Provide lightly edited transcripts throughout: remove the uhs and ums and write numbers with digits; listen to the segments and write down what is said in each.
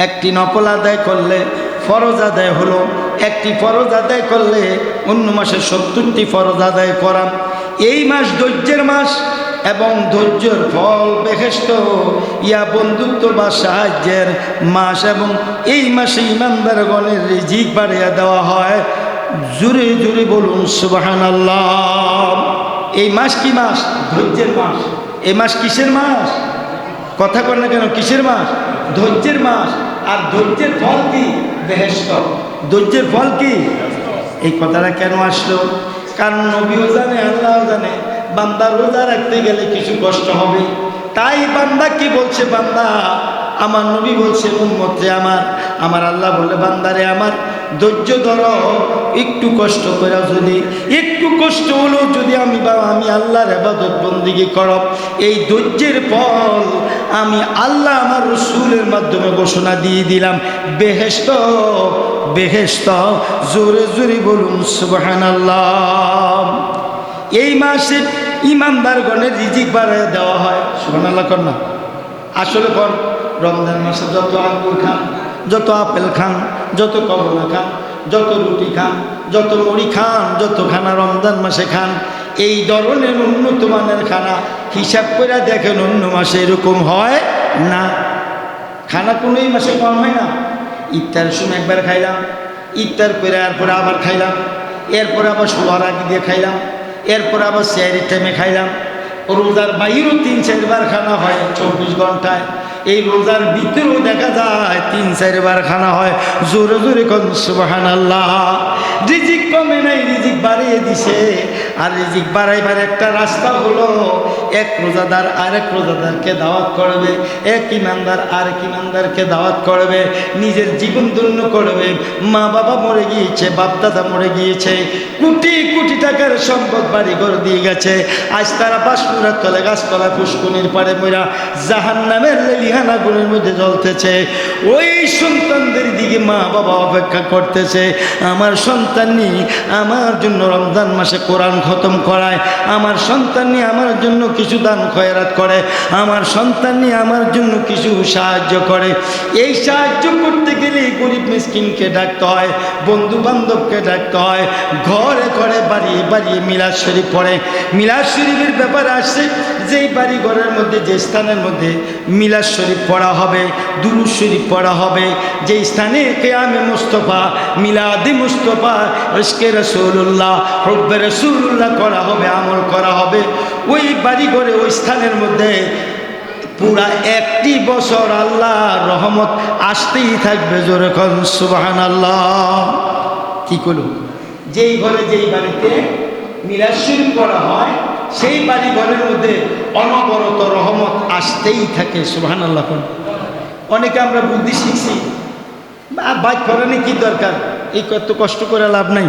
একটি নফল আদায় করলে ফরজ আদায় হলো, একটি ফরজ আদায় করলে অন্য মাসে 70টি ফরজ আদায় করা। এই মাস ধৈর্যের মাস এবং ধৈর্যের ফল বেহেশত ইয়া বন্ধুত্ব বা সাহায্যের মাস, এবং এই মাসে ইমানদারগণের রিজিক বাড়িয়ে দেওয়া হয়। জোরে জোরে বলুন সুবহানাল্লাহ। এই মাস কি মাস? ধৈর্যের মাস। এই মাস কিসের মাস? কথা কর না কেন? কিসের মাস? ধৈর্যের মাস। আর ধৈর্যের ফল কি? বেহেশত। ধৈর্যের ফল কি? এই কথাটা কেন আসলো? কারণ নবীও জানে, আল্লাহও জানে, বান্দা রোজা রাখতে গেলে কিছু কষ্ট হবে। তাই বান্দা কি বলছে? বান্দা, আমার নবী বলছে উম্মতে আমার আল্লাহ বলে বান্দারে আমার ধৈর্য ধরো, একটু কষ্ট করে, যদি একটু কষ্ট হলো যদি আমি আল্লাহর ইবাদত বন্দেগী করো, এই ধৈর্যের ফল আমি আল্লাহ আমার রাসূলের মাধ্যমে ঘোষণা দিয়ে দিলাম, বেহেশত। বেহেশত। জোরে জোরে বলুন সুবহানাল্লাহ। এই মাসে ইমানদারগণের রিজিক বাড়ায় দেওয়া হয়। সুবহানাল্লাহ কর না। আসলে কর, রমজান মাসে যত আঙ্গুর খান, যত আপেল খান, যত কমলা খান, যত রুটি খান, যত মুড়ি খান, যত খানা রমজান মাসে খান, এই ধরনের উন্নত মানের খানা হিসাব করে দেখেন অন্য মাসে এরকম হয় না। খানা কোনো এই মাসে কম হয় না। ইফতারের সময় একবার খাইলাম, ইফতার করে এরপরে আবার খাইলাম, এরপরে আবার শোয়ার আগে দিয়ে খাইলাম, এরপর আবার সেহরির টাইমে খাইলাম। রোজার বাইরেও 3-4 বার খানা হয় 24 ঘন্টায়। এই রোজার ভিতরেও দেখা যায় 3-4 বার খানা হয়। জোরে জোরে কোন সুবহানাল্লাহ। রিজিক কমে নাই, রিজিক বাড়িয়ে দিছে। আর রিজিক বাড়াইবার একটা রাস্তা হলো, এক রোজাদার আরেক রোজাদারকে দাওয়াত করবে, এক ইমানদার আরেক ইমানদারকে দাওয়াত করবে, নিজের জীবন ধন্য করবে। মা বাবা মরে গিয়েছে, বাপ দাদা মরে গিয়েছে, কোটি কোটি টাকার সম্পদ বাড়ি ঘর দিয়ে গেছে, আজ তারা বাঁশমুড়ার তলে গাছতলা পুষ্কুনির পাড়ে মরা জাহান্নামের লেলিহানা গুণের মধ্যে জ্বলতেছে। ওই সন্তানদের দিকে মা বাবা অপেক্ষা করতেছে, আমার সন্তাননি আমার জন্য রমজান মাসে কোরআন খতম করায়, আমার সন্তাননি আমার জন্য কিছু দান খয়রাত করে, আমার সন্তাননি আমার জন্য কিছু সাহায্য করে। এই সাহায্য করতে গেলে গরিব মিসকিনকে ডাকতে হয়, বন্ধু বান্ধবকে ডাকতে হয়, ঘরে ঘরে বাড়িয়ে বাড়িয়ে মিলাদ শরীফ পড়ে। মিলাদ শরীফের ব্যাপারে আসছে, যেই বাড়ি ঘরের মধ্যে, যে স্থানের মধ্যে মিলাদ শরীফ পড়া হবে, দুরূদ শরীফ পড়া হবে, যে স্থানে কিয়ামে মুস্তাফা, মিলাদে মুস্তাফা, ইশকে রাসূলুল্লাহ, হুব্বে রাসূলুল্লাহ করা হবে, আমল করা হবে, ওই বাড়ি ঘরে ওই স্থানের মধ্যে পুরা 1টি বছর আল্লাহর রহমত আসতেই থাকবে। জোরে কোন সুবহানাল্লাহ। কি করলো? যেই ঘরে যেই বাড়িতে মিলাদ শরীফ পড়া হয়, সেই বাড়ি ঘরের মধ্যে অনবরত রহমত আসতেই থাকে। সুবহানাল্লাহ। অনেকে আমরা বুদ্ধি শিখছি, বাইক করেনি কি দরকার, এই কত কষ্ট করে লাভ নাই,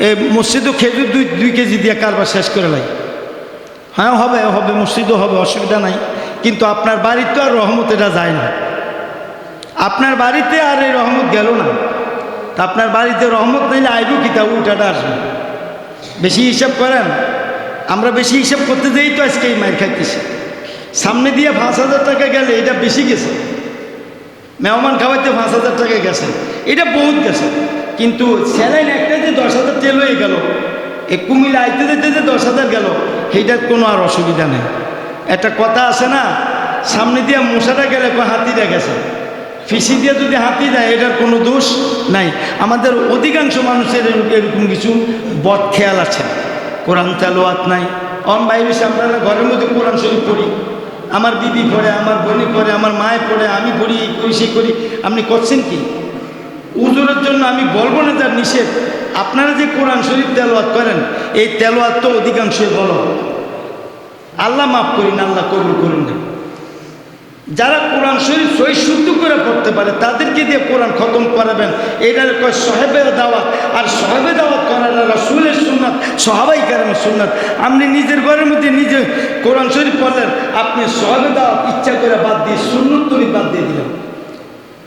এই মসজিদও খেজুর 2 কেজি দিয়ে কারবার শেষ করে লাই। হ্যাঁ হবে হবে, মসজিদও হবে, অসুবিধা নাই, কিন্তু আপনার বাড়িতে আর রহমত এটা যায় না। আপনার বাড়িতে আর এই রহমত গেল না। তা আপনার বাড়িতে রহমত নাইলে আইব কিতা, উল্টাটা আসবে। বেশি হিসাব করেন, আমরা বেশি হিসাব করতে যেই তো আজকে এই মায়ের খাইতেছি। সামনে দিয়ে 5,000 টাকা গেলে এটা বেশি গেছে, মেহমান খাওয়াইতে 5,000 টাকা গেছে, এটা বহুত গেছে। কিন্তু স্যালাইন একটা যে 10,000 তেল হয়ে গেল, এই কুমিল্লা আইতে যেতে যে 10,000 গেল, সেইটার কোনো আর অসুবিধা নেই। একটা কথা আছে না, সামনে দিয়ে মশাটা গেলে হাতিটা গেছে, ফিসি দিয়ে যদি হাতি যায় এটার কোনো দোষ নাই। আমাদের অধিকাংশ মানুষের এরকম কিছু বদ খেয়াল আছে, কোরআন তেলাওয়াত নাই। বাইরে আমরা ঘরের মধ্যে কোরআন শরীফ পড়ি, আমার বিবি পড়ে, আমার বোনি পড়ে, আমার মায়ে পড়ে, আমি পড়ি, এই করি সেই করি। আপনি করছেন কি? উজুরের জন্য আমি বলবো না তার নিষেধ। আপনারা যে কোরআন শরীফ তেলাওয়াত করেন, এই তেলাওয়াত তো অধিকাংশই বলো, আল্লাহ মাফ করি না, আল্লাহ কবুল করুন না। যারা কোরআন শরীফ সহি শুদ্ধ করে পড়তে পারে তাদেরকে দিয়ে কোরআন খতম করাবেন, এটার কয় সাহেবের দাওয়াত। আর সাহেবের দাওয়াত করাটা রাসূলের সুন্নাত, সাহাবায়ে কেরামের সুন্নাত। আপনি নিজের ঘরের মধ্যে নিজে কোরআন শরীফ পড়লেন, আপনি সাহেবের দাওয়াত ইচ্ছা করে বাদ দিয়ে সুন্নত তরিক বাদ দিয়ে দিলেন।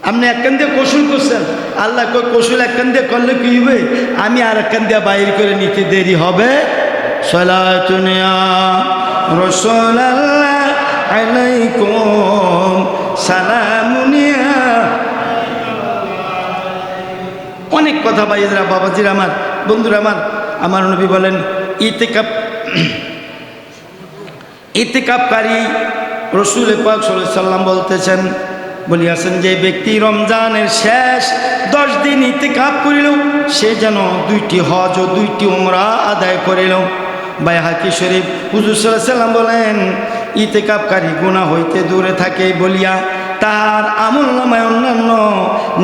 আপনি একখান দিয়ে কৌশল করছেন, আল্লাহ কয় কৌশল একখান দিয়ে করলে কি হবে, আমি আর একখান দিয়ে বাইর করে নিতে দেরি হবে। সালাতুন ইয়া রাসূলুল্লাহ আলাইকুম সালামুন ইয়া কথা ভাইয়েরা, বাবাজির আমার, বন্ধুরা আমার নবী বলেন ইতিকাফকারী রাসূল পাক সাল্লাল্লাহু আলাইহি সাল্লাম বলতেছেন, বলিয়াছেন যে ব্যক্তি রমজানের শেষ 10 দিন ইতিকাফ করিল সে যেন 2টি হজ ও 2টি উমরা আদায় করিল। বাইহাকি শরীফ। হুজুর সাল্লাল্লাহু আলাইহি সাল্লাম বলেন ইতিকাফকারী গুনাহ হইতে দূরে থাকে বলিয়া তার আমলনামায় অন্যান্য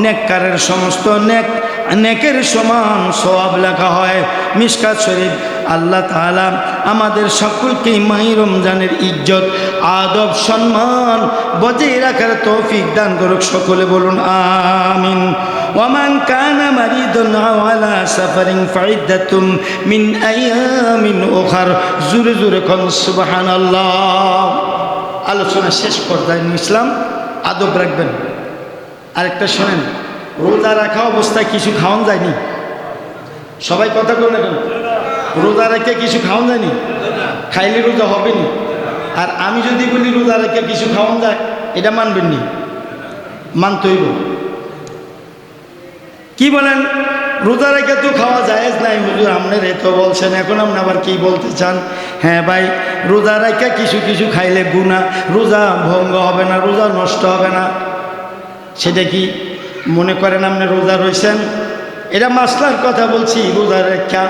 নেককারের সমস্ত নেকের সমান সওয়াব লেখা হয়। মিশকাত শরীফ। আল্লাহ তাআলা আমাদের সকলকে মাহে রমজানের ইজ্জত, আদব, সম্মান বজায় রাখার তৌফিক দান করুক। সকলে বলুন আমিন। ওয়ামান কানা মারিদান আও আলা সাফারিন ফাইদ্দাতুম মিন আইয়ামিন উখার। জোরে জোরে কোন সুবহানাল্লাহ। আলোচনা শেষ পর্যায়ে ইসলাম আদব রাখবেন। আরেকটা শোনেন, রোজা রাখা অবস্থায় কিছু খাওয়ান যায়নি? সবাই কথা বলেন না কেন? রোজা রেখে কিছু খাওয়ান যায়নি? খাইলে রোজা হবে নি। আর আমি যদি বলি রোজা রেখে কিছু খাওয়ান যায়, এটা মানবেন নি? মানতে হইব। কি বলেন? রোজা রেখে তো খাওয়া জায়েজ নাই। হুজুর আপনার এত বলছেন, এখন আপনি আবার কি বলতে চান? হ্যাঁ ভাই, রোজা রেখে কিছু খাইলে গুনাহ, রোজা ভঙ্গ হবে না, রোজা নষ্ট হবে না। সেটা কি মনে করেন আপনি রোজা রয়েছেন? এটা মাসলার কথা বলছি। রোজা রেখা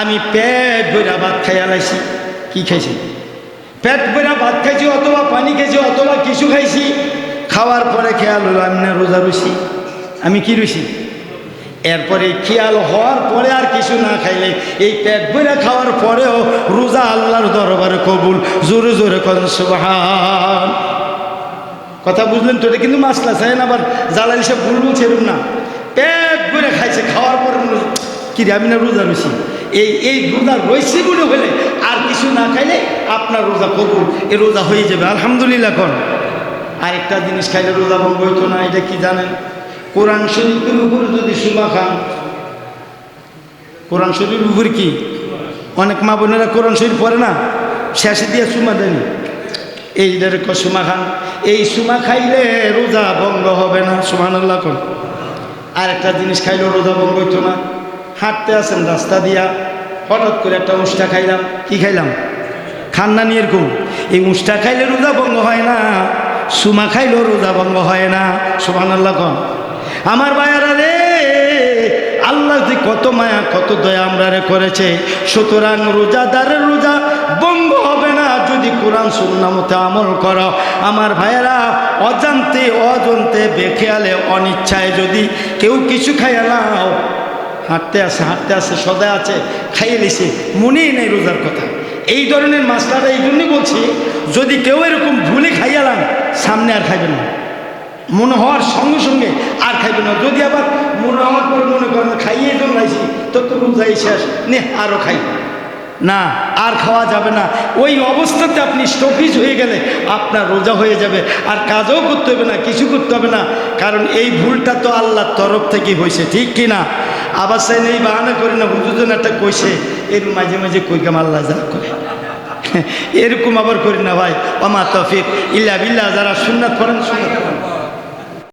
আমি পেট ভরা ভাত খাইয়া লাইছি। কি খাইছি? পেট ভরা ভাত খাইছি, অথবা পানি খাইছি, অথবা কিছু খাইছি। খাওয়ার পরে খেয়াল হলো আমি না রোজা রয়েছি, আমি কি রয়েছি। এরপরে খেয়াল হওয়ার পরে আর কিছু না খাইলে, এই পেট ভরা খাওয়ার পরেও রোজা আল্লাহর দরবারে কবুল। জোরে জোরে কোন সুবহান। কথা বুঝলেন তো? এটা কিন্তু মাসলা চাই না আবার জালালি সে ভুল বলছে এরকম না। পেট ভরে খাইছে, খাওয়ার পরে কি রে আমি না রোজা রয়েছি। এই রোজা রয়েছি বলে হলে আর কিছু না খাইলে আপনার রোজা কবুল, এই রোজা হয়ে যাবে আলহামদুলিল্লাহ। কোন আরেকটা জিনিস খাইলে রোজা ভঙ্গ হইতো না, এটা কি জানেন? কোরআন শরীফের উপরে যদি সুমা খান। কোরআন শরীফের উপরে কি অনেক মা বোনেরা কোরআন শরীফ পড়ে না, শেষে দিয়ে সুমা দেয়নি, এই সুমা খান। এই সুমা খাইলে রোজা ভঙ্গ হবে না। সুবহানাল্লাহ কোন। আরেকটা জিনিস খাইলেও রোজা ভঙ্গ হইতো না। হাঁটতে আসেন রাস্তা দিয়া, হঠাৎ করে একটা মুষ্টা খাইলাম। কি খাইলাম? খান না নিয়ে এরকম। এই মুষ্টা খাইলে রোজা ভঙ্গ হয় না, সুমা খাইলেও রোজা ভঙ্গ হয় না। সুবহানাল্লাহ কোন। আমার ভাইয়ারা রে, আল্লাহ যে কত মায়া কত দয়া আমরা রে করেছে। সুতরাং রোজাদারের রোজা ভঙ্গ হবে না যদি কোরআন সুন্নাহ মতে আমল করো। আমার ভাইয়েরা, অজান্তে অজন্তে বেখেয়ালে অনিচ্ছায় যদি কেউ কিছু খাইয়া নাও, হাঁটতে আসে সদায় আছে, খাইয়ে লিছে, মনেই নেই রোজার কথা। এই ধরনের মাসলাটা এই জন্যই বলছি, যদি কেউ এরকম ভুলে খাইয়ালাম, সামনে আর খাইবেন না। মনে হওয়ার সঙ্গে সঙ্গে আর খাইবেন না। যদি আবার মনে হওয়ার পর মনে করেন খাইয়ে জন্মাইছি, তো রোজাই শেষ, নে আরও খাই না, আর খাওয়া যাবে না। ওই অবস্থাতে আপনি স্টপিজ হয়ে গেলে আপনার রোজা হয়ে যাবে, আর কাজও করতে হবে না, কিছু করতে হবে না। কারণ এই ভুলটা তো আল্লাহর তরফ থেকেই হয়েছে, ঠিক কি না? আবার চাই এই বাহানা করি না, হুজুরজন একটা কইছে, এর মাঝে মাঝে কইকাম আল্লাহ যা করে এরকম আবার করি না ভাই। ওমা তৌফিক ইল্লা বিল্লাহ। যারা সুন্নাত পড়েন সুন্নাত পড়েন।